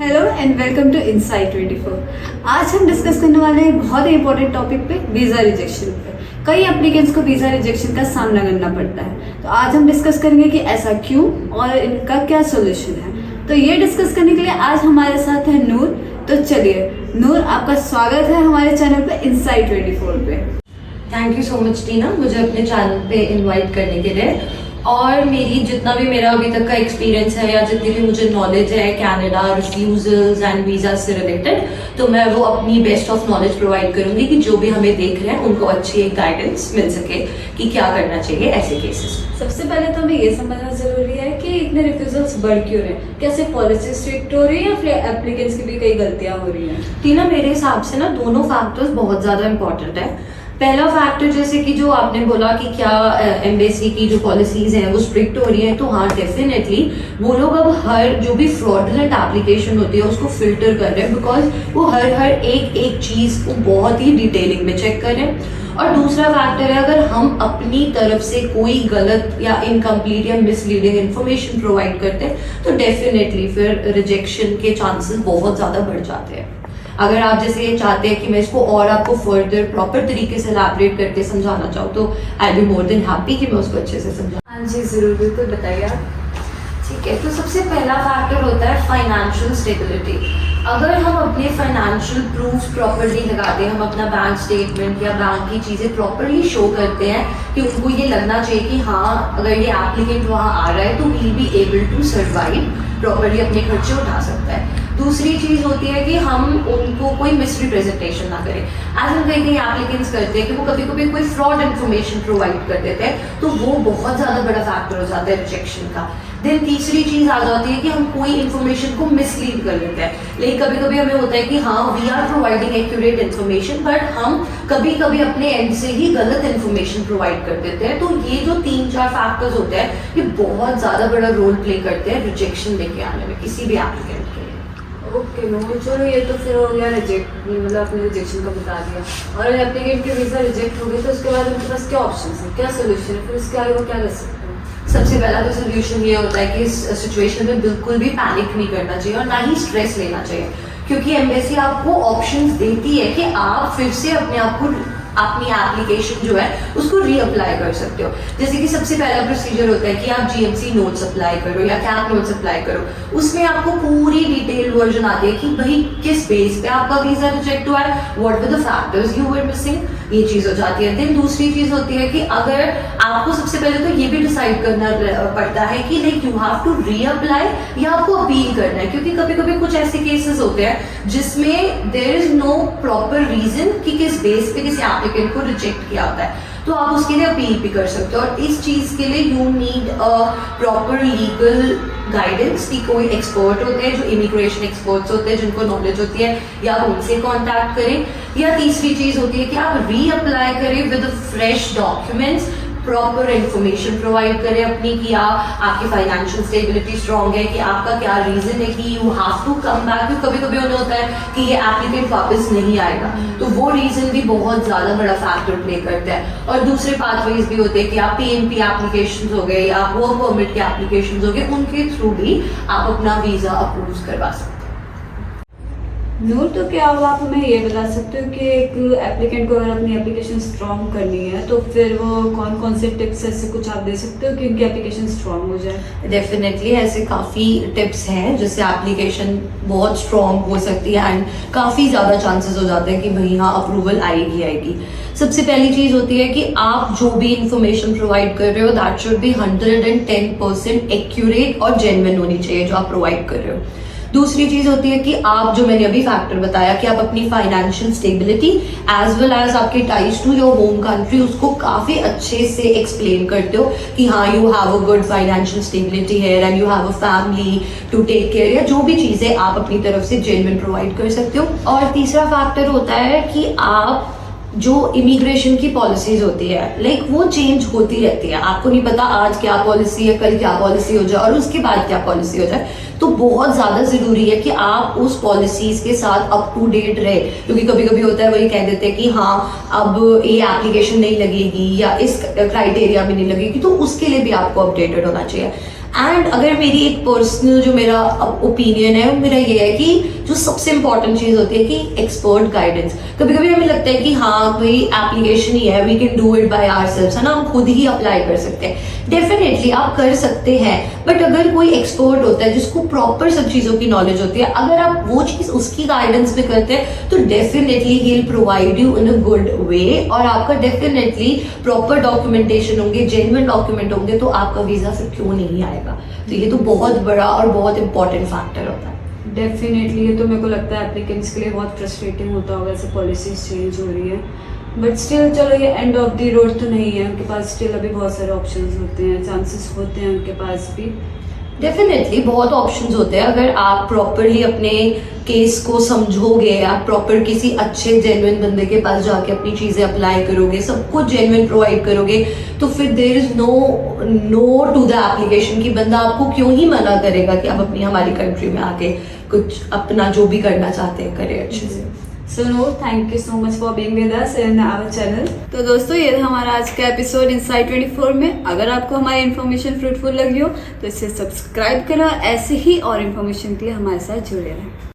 Hello and welcome to insight 24। आज हम discuss करने वाले हैं बहुत ही इंपॉर्टेंट टॉपिक पे, वीज़ा रिजेक्शन पे। कई एप्लीकेंट्स को वीज़ा रिजेक्शन का सामना करना पड़ता है, तो आज हम डिस्कस करेंगे कि ऐसा क्यों और इनका क्या सोल्यूशन है। तो ये डिस्कस करने के लिए आज हमारे साथ है नूर। तो चलिए नूर, आपका स्वागत है हमारे चैनल पे इनसाइट 24 पे। थैंक यू सो मच टीना, मुझे अपने चैनल पे इनवाइट करने के लिए। और जितना भी मेरा अभी तक का एक्सपीरियंस है या जितनी भी मुझे नॉलेज है कनाडा रिफ्यूजल्स एंड वीज़ा से रिलेटेड, तो मैं वो अपनी बेस्ट ऑफ नॉलेज प्रोवाइड करूंगी कि जो भी हमें देख रहे हैं उनको अच्छी एक गाइडेंस मिल सके कि क्या करना चाहिए ऐसे केसेस। सबसे पहले तो हमें ये समझना जरूरी है कि इतने रिफ्यूजल्स बढ़ क्यों रहे हैं। क्या सिर्फ पॉलिसी स्ट्रिक्ट हो रही है या फिर एप्लीकेंट्स की भी कई गलतियां हो रही हैं? टीना, मेरे हिसाब से ना दोनों फैक्टर्स बहुत ज़्यादा इंपॉर्टेंट है। पहला फैक्टर जैसे कि जो आपने बोला कि क्या एम्बेसी की जो पॉलिसीज हैं वो स्ट्रिक्ट हो रही हैं, तो हाँ डेफिनेटली वो लोग अब हर जो भी फ्रॉडुलेंट एप्लीकेशन होती है उसको फिल्टर कर रहे हैं, बिकॉज वो हर एक चीज़ को बहुत ही डिटेलिंग में चेक कर रहे हैं। और दूसरा फैक्टर है, अगर हम अपनी तरफ से कोई गलत या इनकम्प्लीट या मिसलीडिंग इन्फॉर्मेशन प्रोवाइड करते हैं तो डेफिनेटली फिर रिजेक्शन के चांसेस बहुत ज़्यादा बढ़ जाते हैं। अगर आप जैसे ये चाहते हैं कि मैं इसको और आपको फर्दर प्रॉपर तरीके से एलैबोरेट करके समझाना चाहूँ तो आई बी मोर देन हैप्पी कि मैं उसको अच्छे से समझाऊँ। हाँ जी ज़रूर, बिल्कुल बताइए आप। ठीक है, तो सबसे पहला फैक्टर होता है फाइनेंशियल स्टेबिलिटी। अगर हम अपने फाइनेंशियल प्रूफ्स प्रॉपरली लगाते हैं, हम अपना बैंक स्टेटमेंट या बैंक की चीज़ें प्रॉपरली शो करते हैं कि उनको ये लगना चाहिए कि हाँ अगर ये एप्लीकेंट वहाँ आ रहा है तो we be able to survive, properly अपने खर्चे उठा सकता है। दूसरी चीज़ होती है कि हम उनको कोई मिसरिप्रेजेंटेशन ना करें। एज हम कई एप्लीकेंट्स करते हैं कि वो कभी कभी कोई फ्रॉड इन्फॉर्मेशन प्रोवाइड कर देते हैं, तो वो बहुत ज़्यादा बड़ा फैक्टर हो जाता है रिजेक्शन का। देन तीसरी चीज़ आ जाती है कि हम कोई इन्फॉर्मेशन को मिसलीड कर लेते हैं। लेकिन कभी कभी हमें होता है कि हाँ we are providing accurate information, but हम कभी कभी अपने एंड से ही गलत इन्फॉर्मेशन प्रोवाइड कर देते हैं। तो ये जो 3-4 फैक्टर्स होते हैं ये बहुत ज़्यादा बड़ा रोल प्ले करते हैं रिजेक्शन लेके आने में किसी भी एप्लीकेंट के लिए। ओके नो, चलो ये तो फिर हो गया रिजेक्ट, मतलब आपने रिजेक्शन का बता दिया। और एप्लीकेंट के वीज़ा रिजेक्ट हो गए तो उसके बाद उनके पास क्या ऑप्शन है, क्या सोल्यूशन है, फिर उसके आगे वो क्या कर सकते हैं? सबसे पहला तो सोल्यूशन ये होता है कि इस सिचुएशन में बिल्कुल भी पैनिक नहीं करना चाहिए और ना ही स्ट्रेस लेना चाहिए, क्योंकि एम्बेसी आपको ऑप्शंस देती है कि आप फिर से अपने आप को अपनी एप्लीकेशन जो है उसको रीअप्लाई कर सकते हो। जैसे कि सबसे पहला प्रोसीजर होता है कि आप जीएमसी नोट्स अप्लाई करो या कैप नोट्स अप्लाई करो। उसमें आपको पूरी डिटेल वर्जन आती है कि भाई किस बेस पे आपका वीज़ा रिजेक्ट हुआ है, what were the factors you were missing, ये चीज़ हो जाती है। देन दूसरी चीज़ होती है कि अगर आपको सबसे पहले तो ये भी डिसाइड करना पड़ता है कि like you have to reapply या आपको अपील करना है, क्योंकि कभी कभी कुछ ऐसे केसेस होते हैं जिसमें there is no proper reason कि किस बेस पे किसी एप्लीकेंट को रिजेक्ट किया होता है, तो आप उसके लिए अपील भी कर सकते हो। और इस चीज़ के लिए you need a proper legal guidance की कोई एक्सपर्ट होते हैं जो इमिग्रेशन एक्सपर्ट्स होते हैं जिनको नॉलेज होती है, या उनसे कांटेक्ट करें। या तीसरी चीज़ होती है कि आप रीअप्लाई करें with fresh documents, proper information provide करें अपनी कि आपकी फाइनेंशियल स्टेबिलिटी स्ट्रॉन्ग है, कि आपका क्या रीज़न है कि you have to come back. क्योंकि कभी कभी उन्हें होता है कि ये एप्लीकेंट वापस नहीं आएगा, तो वो रीज़न भी बहुत ज़्यादा बड़ा फैक्टर प्ले करता है। और दूसरे पाथवेज भी होते हैं कि आप पीएनपी एप्लीकेशन हो गए या वर्क परमिट के एप्लीकेशन हो गए, उनके थ्रू भी आप अपना वीज़ा अप्रूव करवा सकते हैं। नूर, तो क्या आप हमें ये बता सकते हो कि एक एप्लीकेंट को अगर अपनी एप्लीकेशन स्ट्रॉन्ग करनी है तो फिर वो कौन कौन से टिप्स ऐसे कुछ आप दे सकते हो कि उनकी एप्लीकेशन स्ट्रॉन्ग हो जाए? डेफिनेटली ऐसे काफ़ी टिप्स हैं जिससे एप्लीकेशन बहुत स्ट्रॉन्ग हो सकती है एंड काफ़ी ज़्यादा चांसेस हो जाते हैं कि भाई हाँ अप्रूवल आएगी। सबसे पहली चीज़ होती है कि आप जो भी इंफॉर्मेशन प्रोवाइड कर रहे हो दैट शुड बी 110% एक्यूरेट और जेन्युइन होनी चाहिए जो आप प्रोवाइड कर रहे हो। दूसरी चीज़ होती है कि आप जो मैंने अभी फैक्टर बताया कि आप अपनी financial stability as well as आपके ties to your home country उसको काफ़ी अच्छे से एक्सप्लेन करते हो कि हाँ you have a good financial stability है and you have a family to take care, या जो भी चीज़ें आप अपनी तरफ से जेन्युइन प्रोवाइड कर सकते हो। और तीसरा फैक्टर होता है कि आप जो इमिग्रेशन की पॉलिसीज होती है लाइक वो चेंज होती रहती है, आपको नहीं पता आज क्या पॉलिसी है, कल क्या पॉलिसी हो जाए और उसके बाद क्या पॉलिसी हो जाए। तो बहुत ज़्यादा ज़रूरी है कि आप उस पॉलिसीज़ के साथ अप टू डेट रहे, क्योंकि कभी कभी होता है वही कह देते हैं कि हाँ अब ये एप्लीकेशन नहीं लगेगी या इस क्राइटेरिया में नहीं लगेगी, तो उसके लिए भी आपको अपडेटेड होना चाहिए। एंड अगर मेरी एक पर्सनल जो मेरा ओपिनियन है, मेरा ये है कि जो सबसे इंपॉर्टेंट चीज़ होती है कि एक्सपर्ट गाइडेंस। कभी कभी हमें लगता है कि हाँ कोई एप्लीकेशन ही है, we can do it by ourselves, है ना, हम खुद ही अप्लाई कर सकते हैं। डेफिनेटली आप कर सकते हैं, बट अगर कोई एक्सपर्ट होता है जिसको प्रॉपर सब चीज़ों की नॉलेज होती है, अगर आप वो चीज़ उसकी गाइडेंस में करते हैं तो definitely he will provide you in a good way, और आपका डेफिनेटली प्रॉपर डॉक्यूमेंटेशन होंगे, जेन्युइन डॉक्यूमेंट होंगे, तो आपका वीज़ा फिर क्यों नहीं आएगा। तो ये तो बहुत बड़ा और बहुत इंपॉर्टेंट फैक्टर होता है। डेफिनेटली ये तो मेरे को लगता है एप्लीकेंट्स के लिए बहुत फ्रस्ट्रेटिंग होता होगा, ऐसे पॉलिसीज चेंज हो रही है, बट स्टिल चलो ये एंड ऑफ द रोड तो नहीं है, उनके पास स्टिल अभी बहुत सारे ऑप्शंस होते हैं, चांसेस होते हैं उनके पास भी। डेफिनेटली बहुत ऑप्शंस होते हैं, अगर आप प्रॉपरली अपने केस को समझोगे, आप प्रॉपर किसी अच्छे जेन्युइन बंदे के पास जाके अपनी चीज़ें अप्लाई करोगे, सब कुछ जेन्युइन प्रोवाइड करोगे, तो फिर there is no to the application कि बंदा आपको क्यों ही मना करेगा कि आप अपनी हमारी कंट्री में आके कुछ अपना जो भी करना चाहते हैं करें अच्छे से। So no, thank you so much for being with us in our channel. तो दोस्तों ये था हमारा आज का एपिसोड इनसाइट 24 में। अगर आपको हमारी इन्फॉर्मेशन फ्रूटफुल लगी हो तो इसे सब्सक्राइब करो, ऐसे ही और इन्फॉर्मेशन के लिए हमारे साथ जुड़े रहें।